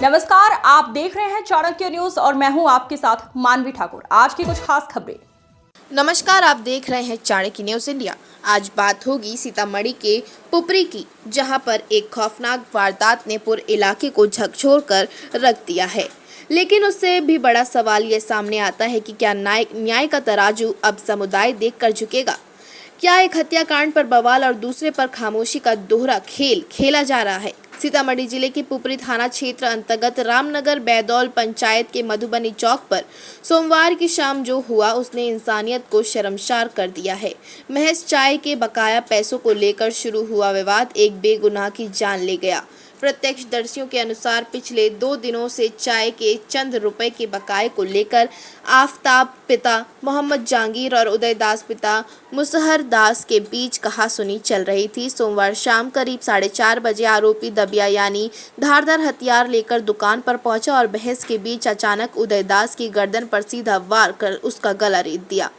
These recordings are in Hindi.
नमस्कार, आप देख रहे हैं चाणक्य न्यूज और मैं हूं आपके साथ मानवी ठाकुर। आज की कुछ खास खबरें। नमस्कार, आप देख रहे हैं चाणक्य न्यूज इंडिया। आज बात होगी सीतामढ़ी के पुपरी की, जहां पर एक खौफनाक वारदात ने पूरे इलाके को झकझोर कर रख दिया है। लेकिन उससे भी बड़ा सवाल ये सामने आता है कि क्या न्याय का तराजू अब समुदाय देखकर झुकेगा? क्या एक हत्याकांड पर बवाल और दूसरे पर खामोशी का दोहरा खेल खेला जा रहा है? सीतामढ़ी जिले के पुपरी थाना क्षेत्र अंतर्गत रामनगर बैदौल पंचायत के मधुबनी चौक पर सोमवार की शाम जो हुआ उसने इंसानियत को शर्मसार कर दिया है। महज चाय के बकाया पैसों को लेकर शुरू हुआ विवाद एक बेगुनाह की जान ले गया। प्रत्यक्षदर्शियों के अनुसार पिछले 2 दिनों से चाय के चंद रुपए के बकाये को लेकर आफताब पिता मोहम्मद जहांगीर और उदय दास पिता मुसहर दास के बीच कहासुनी चल रही थी। सोमवार शाम करीब 4:30 बजे आरोपी दबिया यानी धारदार हथियार लेकर दुकान पर पहुंचा और बहस के बीच अचानक उदय दास की गर्दन पर सीधा वार कर उसका गला रेत दिया।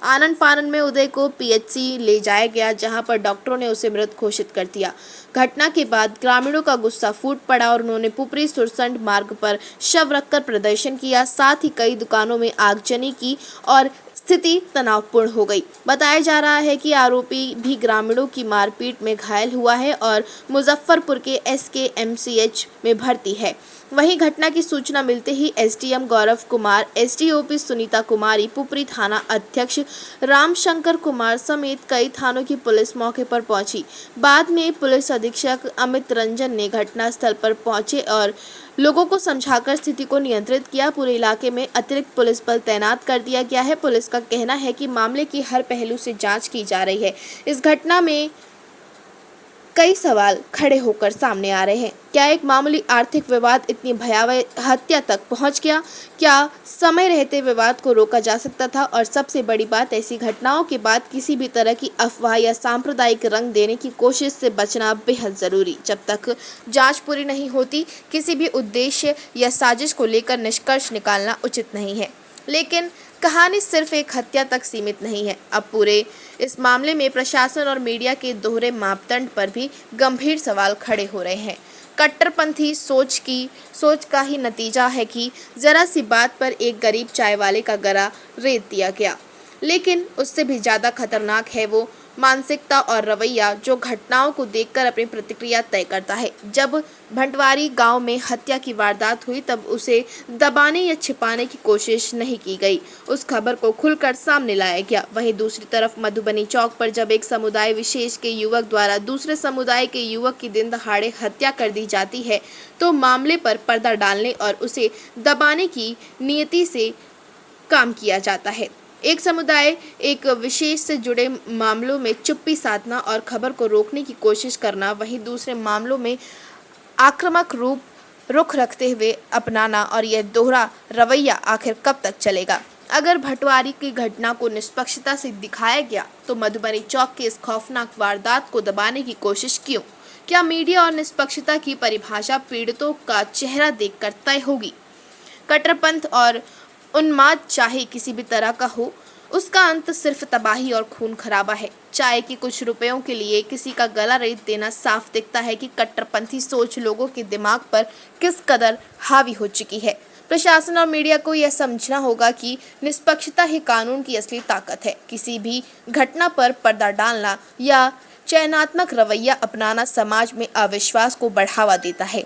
आनन फानन में उदय को पीएचसी ले जाया गया, जहां पर डॉक्टरों ने उसे मृत घोषित कर दिया। घटना के बाद ग्रामीणों का गुस्सा फूट पड़ा और उन्होंने पुपरी सुरसंड मार्ग पर शव रखकर प्रदर्शन किया। साथ ही कई दुकानों में आगजनी की और स्थिति तनावपूर्ण हो गई। बताया जा रहा है कि आरोपी भी ग्रामीणों की मारपीट में घायल हुआ है और मुजफ्फरपुर के SKMCH में भर्ती है। वहीं घटना की सूचना मिलते ही SDM गौरव कुमार, SDOP सुनीता कुमारी, पुपरी थाना अध्यक्ष रामशंकर कुमार समेत कई थानों की पुलिस मौके पर पहुंची। बाद में पुलिस अधीक्षक अमित रंजन ने घटनास्थल पर पहुंचे और लोगों को समझाकर स्थिति को नियंत्रित किया। पूरे इलाके में अतिरिक्त पुलिस बल तैनात कर दिया गया है। पुलिस का कहना है कि मामले की हर पहलू से जांच की जा रही है। इस घटना में कई सवाल खड़े होकर सामने आ रहे हैं। क्या एक मामूली आर्थिक विवाद इतनी भयावह हत्या तक पहुंच गया? क्या समय रहते विवाद को रोका जा सकता था? और सबसे बड़ी बात, ऐसी घटनाओं के बाद किसी भी तरह की अफवाह या सांप्रदायिक रंग देने की कोशिश से बचना बेहद जरूरी। जब तक जांच पूरी नहीं होती, किसी भी उद्देश्य या साजिश को लेकर निष्कर्ष निकालना उचित नहीं है। लेकिन कहानी सिर्फ एक हत्या तक सीमित नहीं है। अब पूरे इस मामले में प्रशासन और मीडिया के दोहरे मापदंड पर भी गंभीर सवाल खड़े हो रहे हैं। कट्टरपंथी सोच का ही नतीजा है कि जरा सी बात पर एक गरीब चाय वाले का गला रेत दिया गया। लेकिन उससे भी ज़्यादा खतरनाक है वो मानसिकता और रवैया जो घटनाओं को देखकर अपनी प्रतिक्रिया तय करता है। जब भंटवारी गांव में हत्या की वारदात हुई तब उसे दबाने या छिपाने की कोशिश नहीं की गई, उस खबर को खुलकर सामने लाया गया। वहीं दूसरी तरफ मधुबनी चौक पर जब एक समुदाय विशेष के युवक द्वारा दूसरे समुदाय के युवक की दिन दहाड़े हत्या कर दी जाती है तो मामले पर पर्दा डालने और उसे दबाने की नीयति से काम किया जाता है। एक समुदाय एक विशेष से जुड़े मामलों में चुप्पी साधना और खबर को रोकने की कोशिश करना, वहीं दूसरे मामलों में आक्रामक रुख रखते हुए अपनाना, और यह दोहरा रवैया आखिर कब तक चलेगा? अगर भटवारी की घटना को निष्पक्षता से दिखाया गया तो मधुबनी चौक के इस खौफनाक वारदात को दबाने की कोशिश क्यों? क्या मीडिया और निष्पक्षता की परिभाषा पीड़ितों का चेहरा देखकर तय होगी? कट्टरपंथ और उन्माद चाहे किसी भी तरह का हो, उसका अंत सिर्फ तबाही और खून खराबा है। चाय के कुछ रुपयों के लिए किसी का गला रेत देना साफ दिखता है कि कट्टरपंथी सोच लोगों के दिमाग पर किस कदर हावी हो चुकी है। प्रशासन और मीडिया को यह समझना होगा कि निष्पक्षता ही कानून की असली ताकत है। किसी भी घटना पर पर्दा डालना या चयनात्मक रवैया अपनाना समाज में अविश्वास को बढ़ावा देता है।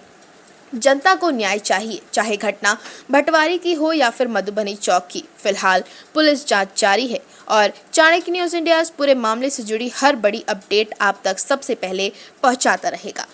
जनता को न्याय चाहिए, चाहे घटना भटवारी की हो या फिर मधुबनी चौक की। फिलहाल पुलिस जांच जारी है और चाणक्य न्यूज इंडिया इस पूरे मामले से जुड़ी हर बड़ी अपडेट आप तक सबसे पहले पहुंचाता रहेगा।